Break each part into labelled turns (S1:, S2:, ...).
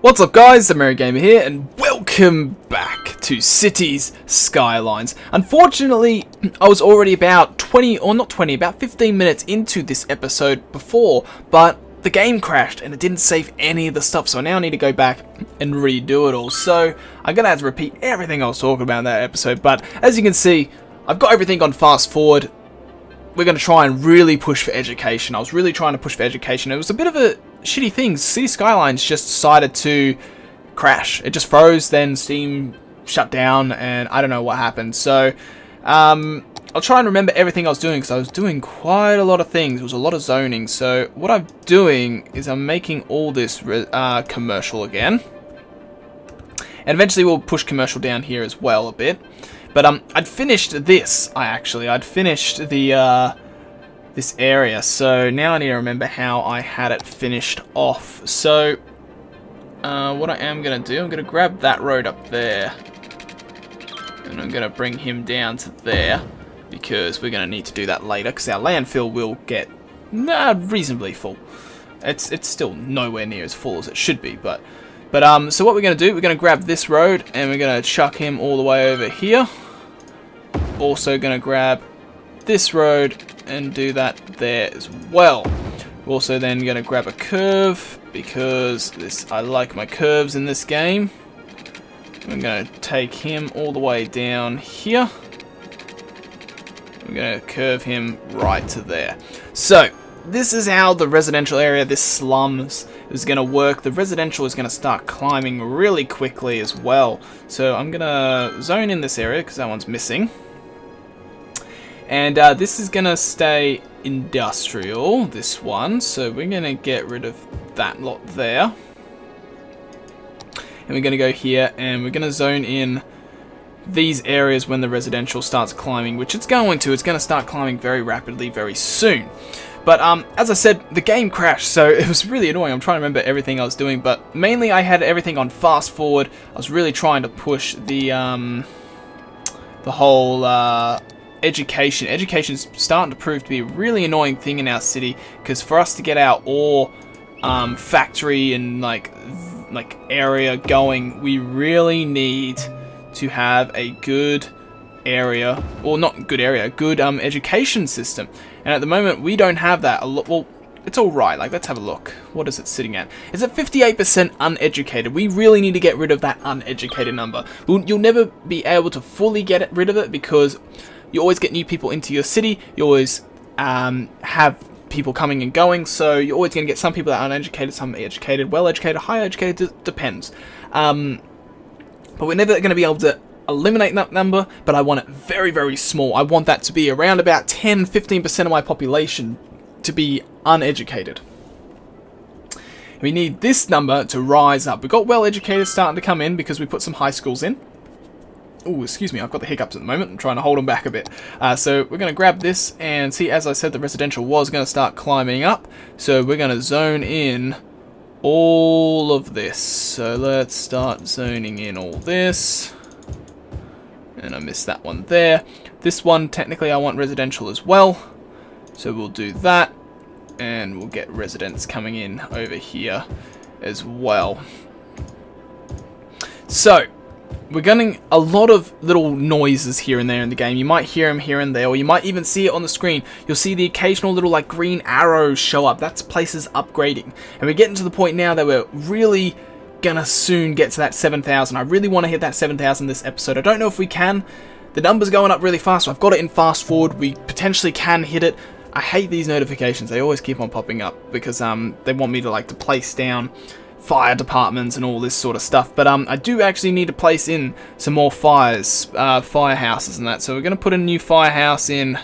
S1: What's up guys, TheMerryGamer here, and welcome back to Cities Skylines. Unfortunately, I was already about 15 minutes into this episode before, but the game crashed and it didn't save any of the stuff, so I now need to go back and redo it all. So, I'm going to have to repeat everything I was talking about in that episode, but as you can see, I've got everything on fast forward. We're going to try and really push for education. I was really trying to push for education. It was a bit of a shitty thing. City Skylines just decided to crash. It just froze, then Steam shut down, and I don't know what happened. So, I'll try and remember everything I was doing, because I was doing quite a lot of things. It was a lot of zoning. So, what I'm doing is I'm making all this commercial again. And eventually we'll push commercial down here as well a bit. But I'd finished this. I'd finished the this area. So now I need to remember how I had it finished off. So what I am gonna do, I'm gonna grab that road up there, and I'm gonna bring him down to there, because we're gonna need to do that later. Because our landfill will get reasonably full. It's still nowhere near as full as it should be, but so what we're going to do, we're going to grab this road and we're going to chuck him all the way over here. Also going to grab this road and do that there as well. We're also then going to grab a curve, because I like my curves in this game. I'm going to take him all the way down here. We're going to curve him right to there. So, this is how the residential area, this slums, is going to work. The residential is going to start climbing really quickly as well. So I'm going to zone in this area, because that one's missing. And this is going to stay industrial, this one. So we're going to get rid of that lot there. And we're going to go here, and we're going to zone in these areas when the residential starts climbing, which it's going to. It's going to start climbing very rapidly very soon. But as I said, the game crashed, so it was really annoying. I'm trying to remember everything I was doing, but mainly I had everything on fast forward. I was really trying to push the whole education. Education's starting to prove to be a really annoying thing in our city, because for us to get our ore factory and like area going, we really need to have a good area, or not good area, good education system. And at the moment we don't have that. Well, it's alright. Like, let's have a look. What is it sitting at? It's at 58% uneducated. We really need to get rid of that uneducated number. You'll never be able to fully get rid of it, because you always get new people into your city. You always have people coming and going, so you're always going to get some people that are uneducated, some educated, well educated, high educated, depends. But we're never going to be able to eliminate that number, but I want it very, very small. I want that to be around about 10-15% of my population to be uneducated. We need this number to rise up. We've got well-educated starting to come in, because we put some high schools in. Oh, excuse me, I've got the hiccups at the moment. I'm trying to hold them back a bit. So we're going to grab this, and see, as I said, the residential was going to start climbing up. So we're going to zone in all of this. So let's start zoning in all this. And I missed that one there. This one, technically I want residential as well. So we'll do that. And we'll get residents coming in over here as well. So, we're getting a lot of little noises here and there in the game. You might hear them here and there, or you might even see it on the screen. You'll see the occasional little like green arrows show up. That's places upgrading. And we're getting to the point now that we're really gonna soon get to that 7,000. I really want to hit that 7,000 this episode. I don't know if we can. The number's going up really fast, so I've got it in fast forward. We potentially can hit it. I hate these notifications. They always keep on popping up, because they want me to place down fire departments and all this sort of stuff. But I do actually need to place in some more firehouses and that. So we're going to put a new firehouse in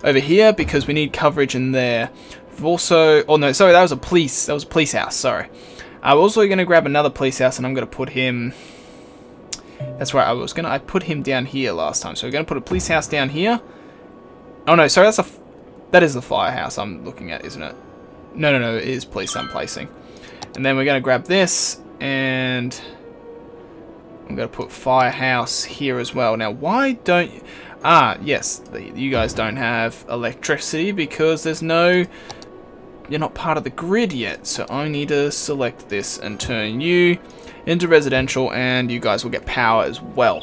S1: over here, because we need coverage in there. We've also, oh no, sorry, that was a police house, sorry. I'm also going to grab another police house, and I'm going to put him... That's right, I put him down here last time. So we're going to put a police house down here. Oh no, sorry, that is the firehouse I'm looking at, isn't it? No, it is police I'm placing. And then we're going to grab this, and I'm going to put firehouse here as well. Now, why don't... yes, you guys don't have electricity, because there's no you're not part of the grid yet. So I need to select this and turn you into residential, and you guys will get power as well.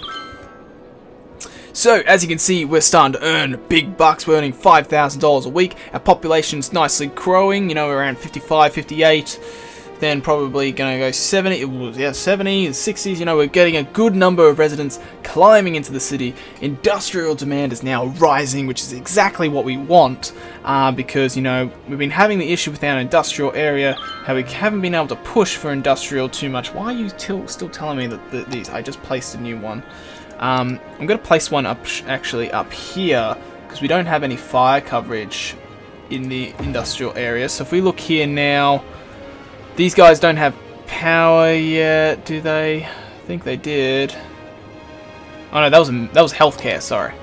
S1: So, as you can see, we're starting to earn big bucks. We're earning $5,000 a week. Our population's nicely growing, you know, around 55, 58. Then probably going to go 70, yeah, 70 and 60s. You know, we're getting a good number of residents climbing into the city. Industrial demand is now rising, which is exactly what we want. Because, you know, we've been having the issue with our industrial area, how we haven't been able to push for industrial too much. Why are you still telling me that these? I just placed a new one. I'm going to place one actually up here, because we don't have any fire coverage in the industrial area. So if we look here now, these guys don't have power yet, do they? I think they did. Oh no, that was healthcare, sorry,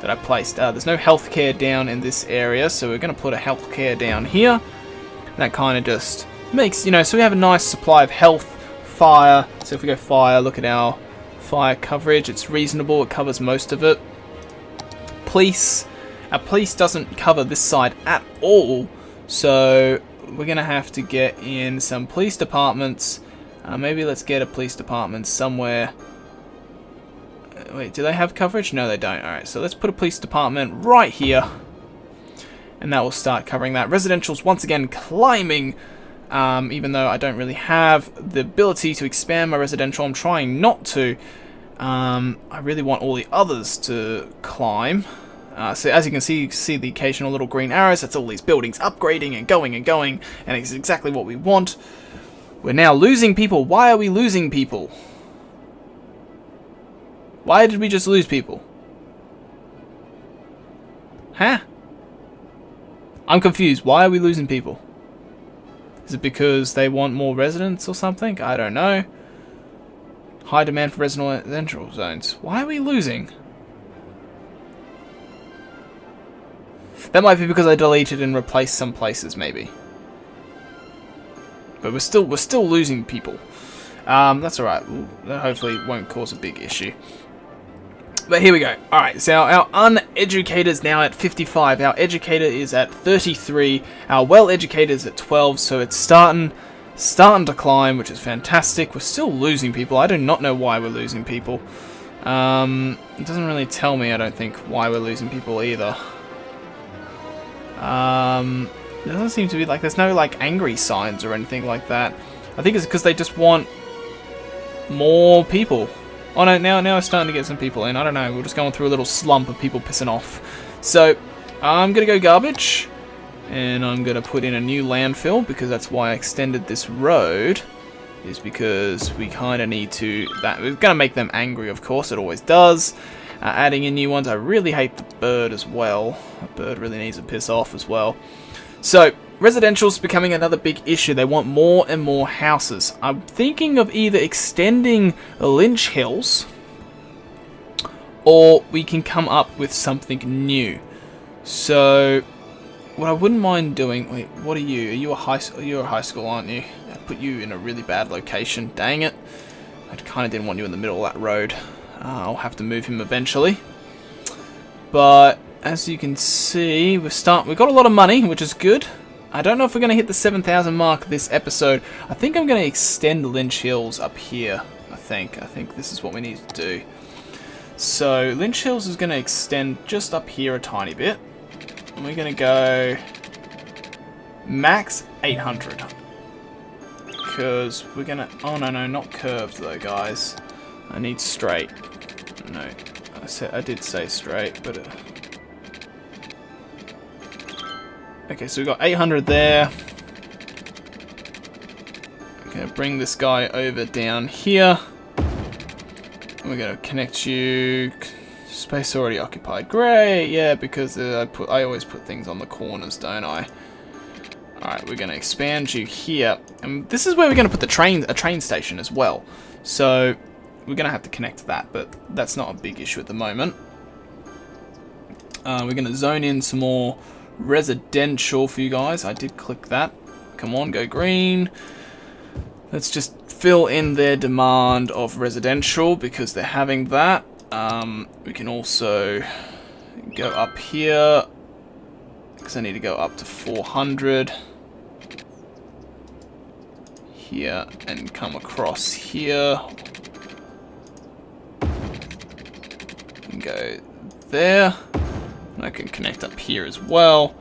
S1: that I placed. There's no healthcare down in this area, so we're going to put a healthcare down here. That kind of just makes, you know, so we have a nice supply of health, fire. So if we go fire, look at our fire coverage. It's reasonable, it covers most of it. Police. Our police doesn't cover this side at all, so we're going to have to get in some police departments. Maybe let's get a police department somewhere. Wait, do they have coverage? No, they don't. Alright, so let's put a police department right here. And that will start covering that. Residential's once again climbing. Even though I don't really have the ability to expand my residential, I'm trying not to. I really want all the others to climb. So as you can see the occasional little green arrows. That's all these buildings upgrading and going, and it's exactly what we want. We're now losing people. Why are we losing people? Why did we just lose people? Huh? I'm confused. Why are we losing people? Is it because they want more residents or something? I don't know. High demand for residential zones. Why are we losing? That might be because I deleted and replaced some places, maybe. But we're still losing people. That's alright. That hopefully won't cause a big issue. But here we go. Alright, so our uneducated is now at 55. Our educator is at 33. Our well-educated is at 12. So it's starting to climb, which is fantastic. We're still losing people. I do not know why we're losing people. It doesn't really tell me, I don't think, why we're losing people either. There doesn't seem to be, like, there's no, like, angry signs or anything like that. I think it's because they just want more people. Oh no, now it's starting to get some people in. I don't know, we're just going through a little slump of people pissing off. So, I'm going to go garbage. And I'm going to put in a new landfill, because that's why I extended this road. Is because we kind of need to... We're going to make them angry, of course, it always does. Adding in new ones. I really hate the bird as well. The bird really needs to piss off as well. So, residential's becoming another big issue. They want more and more houses. I'm thinking of either extending Lynch Hills, or we can come up with something new. So, what I wouldn't mind doing... Wait, what are you? Are you a high school? You're a high school, aren't you? I put you in a really bad location. Dang it. I kind of didn't want you in the middle of that road. I'll have to move him eventually. But as you can see, we've got a lot of money, which is good. I don't know if we're going to hit the 7,000 mark this episode. I think I'm going to extend Lynch Hills up here. I think this is what we need to do. So Lynch Hills is going to extend just up here a tiny bit. And we're going to go max 800. Because we're going to... Oh, no, not curved though, guys. I need straight. No, I did say straight, but... Okay, so we've got 800 there. I'm going to bring this guy over down here. And we're going to connect you... Space already occupied. Great, yeah, because I always put things on the corners, don't I? Alright, we're going to expand you here. And this is where we're going to put a train station as well. So... We're going to have to connect that, but that's not a big issue at the moment. We're going to zone in some more residential for you guys. I did click that. Come on, go green. Let's just fill in their demand of residential because they're having that. We can also go up here because I need to go up to 400. here and come across here. And go there. And I can connect up here as well.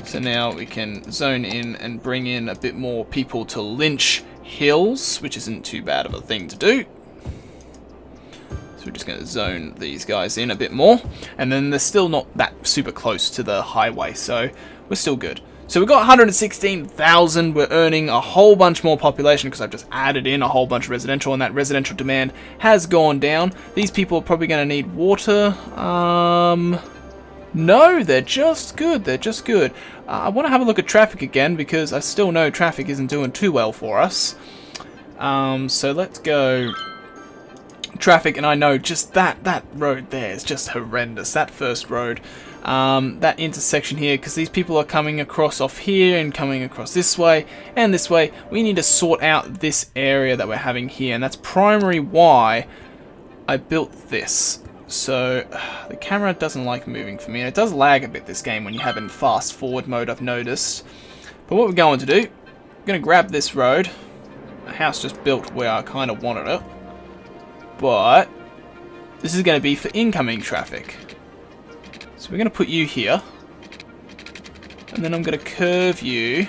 S1: So now we can zone in and bring in a bit more people to Lynch Hills, which isn't too bad of a thing to do. So we're just going to zone these guys in a bit more. And then they're still not that super close to the highway, so we're still good. So we've got 116,000. We're earning a whole bunch more population because I've just added in a whole bunch of residential, and that residential demand has gone down. These people are probably going to need water. No, they're just good. They're just good. I want to have a look at traffic again because I still know traffic isn't doing too well for us. So let's go traffic, and I know just that road there is just horrendous. That first road, that intersection here, because these people are coming across off here and coming across this way and this way. We need to sort out this area that we're having here, and that's primary why I built this. So the camera doesn't like moving for me, and it does lag a bit this game when you have it in fast forward mode, I've noticed. But what we're going to do, we're going to grab this road. The house just built where I kind of wanted it, but this is going to be for incoming traffic. So we're going to put you here, and then I'm going to curve you.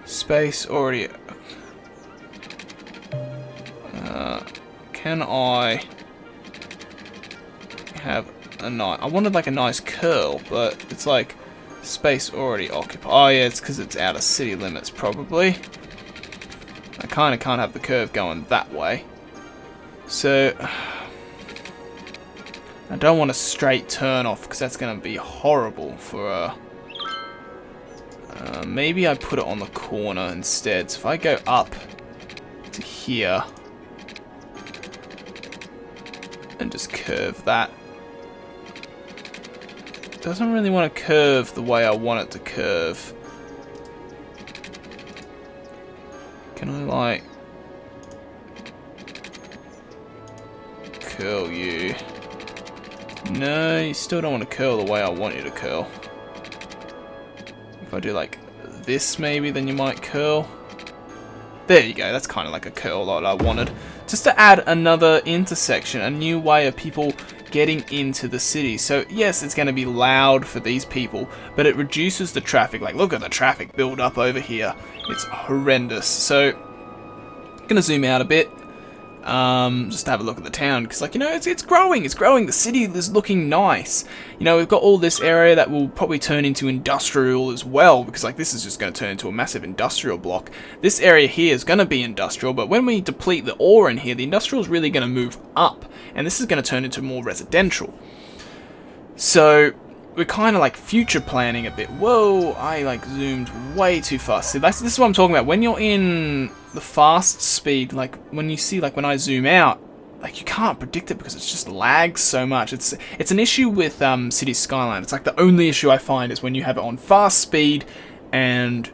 S1: Space already. Can I have a nice? I wanted like a nice curl, but it's like space already occupied. Oh yeah, it's because it's out of city limits probably. I kind of can't have the curve going that way. So I don't want a straight turn off because that's going to be horrible for maybe I put it on the corner instead. So if I go up to here and just curve that. Doesn't really want to curve the way I want it to curve. Can I like curl you? No, you still don't want to curl the way I want you to curl. If I do like this maybe, then you might curl. There you go, that's kind of like a curl that I wanted. Just to add another intersection, a new way of people getting into the city. So yes, it's going to be loud for these people, but it reduces the traffic. Like, look at the traffic build up over here. It's horrendous. So I'm going to zoom out a bit. Just to have a look at the town, because like, you know, it's growing, the city is looking nice. You know, we've got all this area that will probably turn into industrial as well, because like this is just going to turn into a massive industrial block. This area here is going to be industrial, but when we deplete the ore in here, the industrial is really going to move up, and this is going to turn into more residential. So we're kind of like future planning a bit. Whoa, I like zoomed way too fast. See, this is what I'm talking about. When you're in the fast speed, like when you see, like when I zoom out, like you can't predict it because it's just lags so much. It's an issue with City Skyline. It's like the only issue I find is when you have it on fast speed and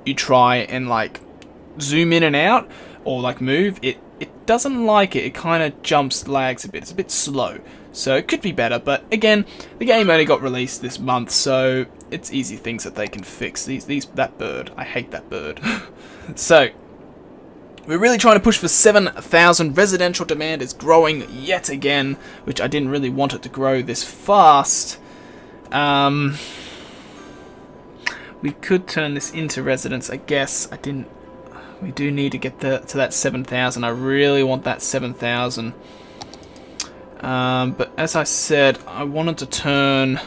S1: you try and like zoom in and out or like move, it doesn't like it. It kind of jumps, lags a bit. It's a bit slow. So it could be better, but again, the game only got released this month, so it's easy things that they can fix. That bird, I hate that bird. So we're really trying to push for 7,000. Residential demand is growing yet again, which I didn't really want it to grow this fast. We could turn this into residence, I guess. I didn't. We do need to get to that 7,000. I really want that 7,000. But as I said, I want to turn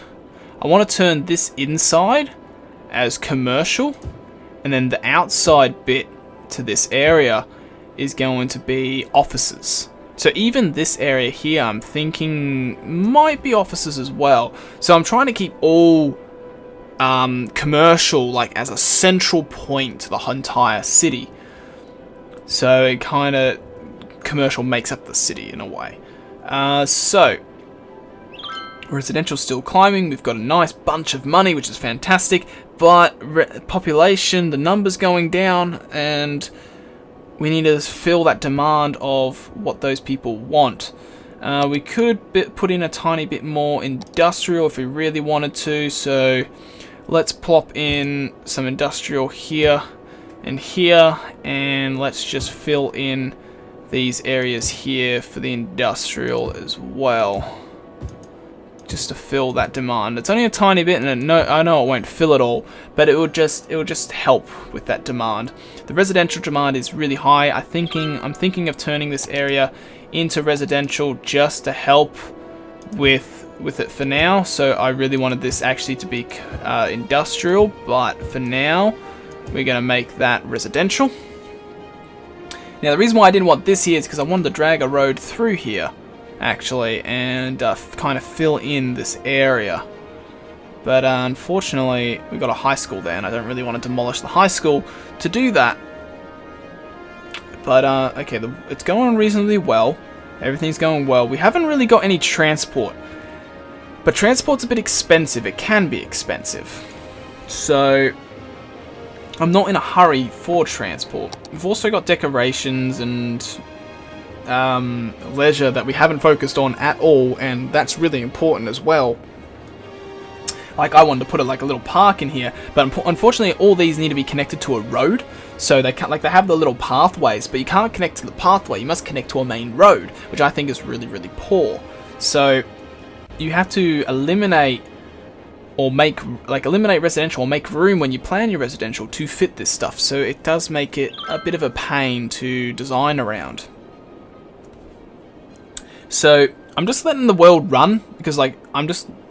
S1: this inside as commercial, and then the outside bit to this area is going to be offices. So even this area here, I'm thinking might be offices as well. So I'm trying to keep all commercial like as a central point to the entire city. So it kind of commercial makes up the city in a way. So residential still climbing. We've got a nice bunch of money, which is fantastic, but population, the numbers going down, and we need to fill that demand of what those people want. We could put in a tiny bit more industrial if we really wanted to, so let's plop in some industrial here and here, and let's just fill in these areas here for the industrial as well, just to fill that demand. It's only a tiny bit, and I know it won't fill it all, but it will just help with that demand. The residential demand is really high. I'm thinking of turning this area into residential just to help with it for now. So I really wanted this actually to be industrial, but for now we're going to make that residential. Now the reason why I didn't want this here is because I wanted to drag a road through here actually, and kind of fill in this area. But unfortunately we've got a high school there, and I don't really want to demolish the high school to do that. But okay, it's going reasonably well. Everything's going well. We haven't really got any transport, but transport's a bit expensive. It can be expensive, so I'm not in a hurry for transport. We've also got decorations and leisure that we haven't focused on at all, and that's really important as well. Like, I wanted to put like a little park in here, but unfortunately all these need to be connected to a road. So they can't, like, they have the little pathways, but you can't connect to the pathway. You must connect to a main road, which I think is really, really poor. So you have to eliminate residential, or make room when you plan your residential to fit this stuff. So it does make it a bit of a pain to design around. So I'm just letting the world run, because like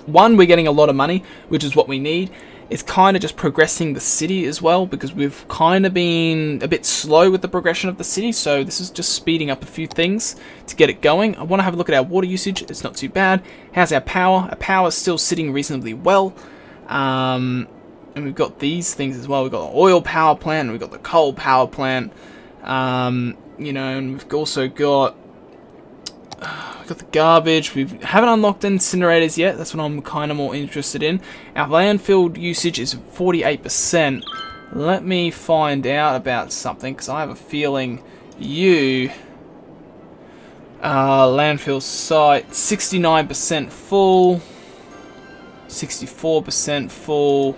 S1: we're getting a lot of money, which is what we need. It's kind of just progressing the city as well, because we've kind of been a bit slow with the progression of the city. So this is just speeding up a few things to get it going. I want to have a look at our water usage. It's not too bad. How's our power? Our power is still sitting reasonably well. And we've got these things as well. We've got the oil power plant, and we've got the coal power plant. You know, and we've also got the garbage. We haven't unlocked incinerators yet. That's what I'm kind of more interested in. Our landfill usage is 48%. Let me find out about something, because I have a feeling landfill site 69% full, 64% full,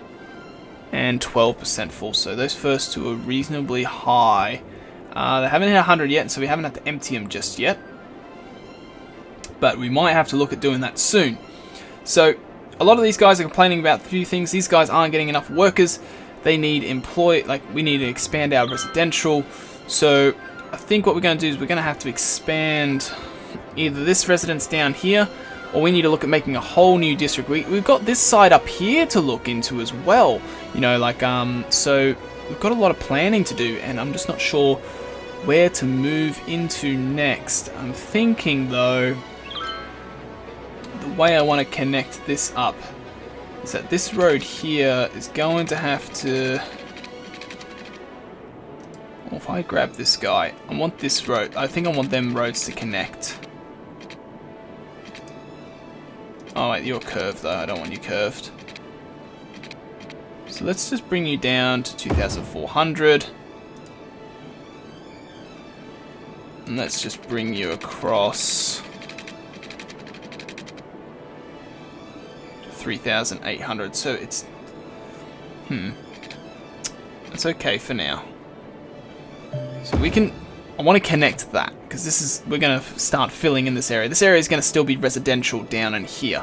S1: and 12% full. So those first two are reasonably high. They haven't hit 100 yet, so we haven't had to empty them just yet. But we might have to look at doing that soon. So a lot of these guys are complaining about a few things. These guys aren't getting enough workers. They need we need to expand our residential. So I think what we're going to do is we're going to have to expand either this residence down here, or we need to look at making a whole new district. We've got this side up here to look into as well. You know, like, so we've got a lot of planning to do, and I'm just not sure where to move into next. I'm thinking, though, the way I want to connect this up is that this road here is going to have to... Well, if I grab this guy, I want this road. I think I want them roads to connect. Oh wait, you're curved though. I don't want you curved. So let's just bring you down to 2,400. And let's just bring you across 3,800. So it's it's okay for now. So I want to connect that, because we're going to start filling in this area. This area is going to still be residential down in here.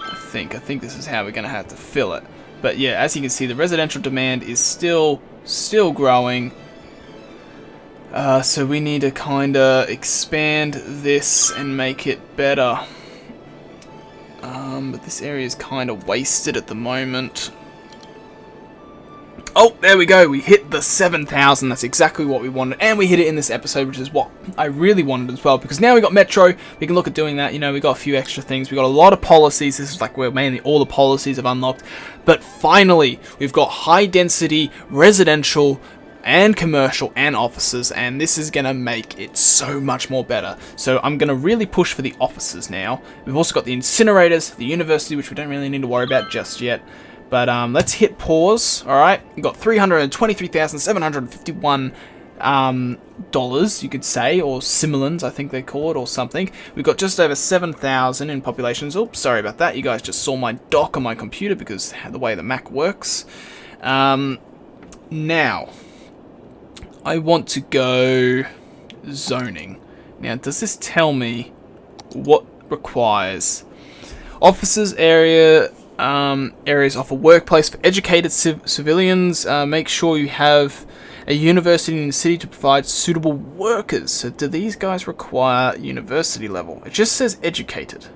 S1: I think this is how we're going to have to fill it. But yeah, as you can see, the residential demand is still growing. So we need to kind of expand this and make it better. But this area is kind of wasted at the moment. Oh, there we go. We hit the 7,000. That's exactly what we wanted. And we hit it in this episode, which is what I really wanted as well. Because now we got Metro. We can look at doing that. You know, we got a few extra things. We got a lot of policies. This is like where mainly all the policies have unlocked. But finally, we've got high density, residential, and commercial, and offices. And this is going to make it so much more better. So I'm going to really push for the offices now. We've also got the incinerators, the university, which we don't really need to worry about just yet. But let's hit pause. Alright, we've got $323,751 dollars, you could say, or similins, I think they call it, or something. We've got just over 7,000 in populations. Oops, sorry about that. You guys just saw my dock on my computer because the way the Mac works. Now Now, I want to go zoning. Now, does this tell me what requires? Officers area, areas offer workplace for educated civilians. Make sure you have a university in the city to provide suitable workers. So do these guys require university level? It just says educated.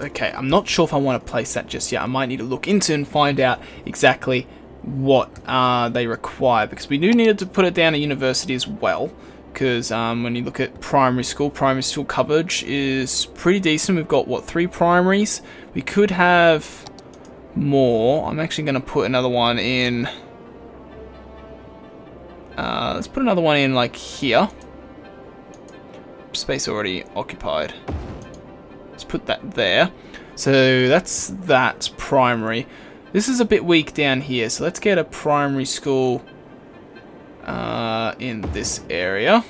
S1: Okay, I'm not sure if I want to place that just yet. I might need to look into and find out exactly what they require, because we do need to put it down at university as well, because when you look at primary school coverage is pretty decent. We've got, what, 3 primaries? We could have more. I'm actually going to put another one in. Let's put another one in, like, here. Space already occupied. Let's put that there. So that's primary. This is a bit weak down here, so let's get a primary school in this area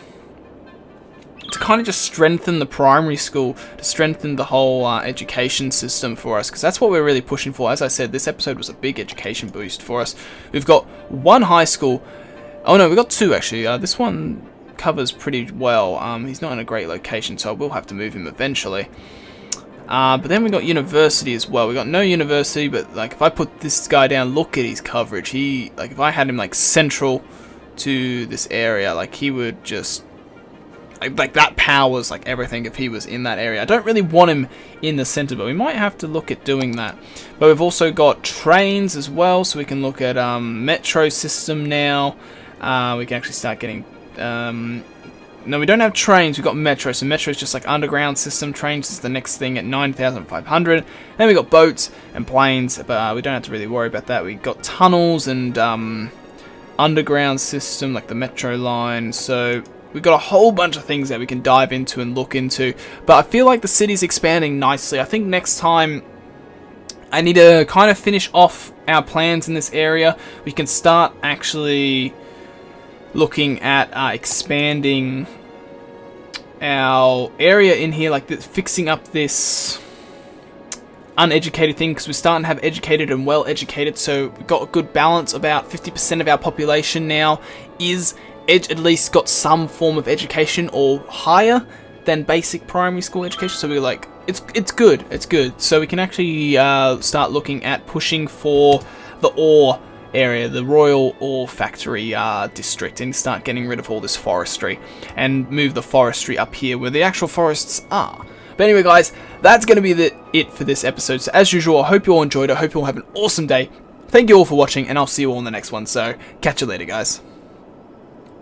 S1: to kind of just strengthen the primary school, to strengthen the whole education system for us, because that's what we're really pushing for. As I said, this episode was a big education boost for us. We've got 1 high school. Oh no, we've got 2 actually. This one covers pretty well. He's not in a great location, so I will have to move him eventually. But then we got university as well. We got no university, but like if I put this guy down, look at his coverage. He, like, if I had him like central to this area, like he would just like that powers like everything if he was in that area. I don't really want him in the center, but we might have to look at doing that. But we've also got trains as well, so we can look at metro system now. We can actually start getting no, we don't have trains, we've got metro. So metro is just like underground system. Trains is the next thing at 9,500. Then we got boats and planes, but we don't have to really worry about that. We got tunnels and underground system like the metro line. So we've got a whole bunch of things that we can dive into and look into. But I feel like the city's expanding nicely. I think next time I need to kind of finish off our plans in this area. We can start actually looking at expanding our area in here, like this, fixing up this uneducated thing, because we're starting to have educated and well educated. So we've got a good balance. About 50% of our population now is at least got some form of education or higher than basic primary school education. So we're like, it's good. So we can actually start looking at pushing for the ore area, the Royal Ore Factory district, and start getting rid of all this forestry and move the forestry up here where the actual forests are. But anyway guys, that's going to be it for this episode. So as usual, I hope you all enjoyed. I hope you all have an awesome day. Thank you all for watching, and I'll see you all in the next one. So catch you later guys.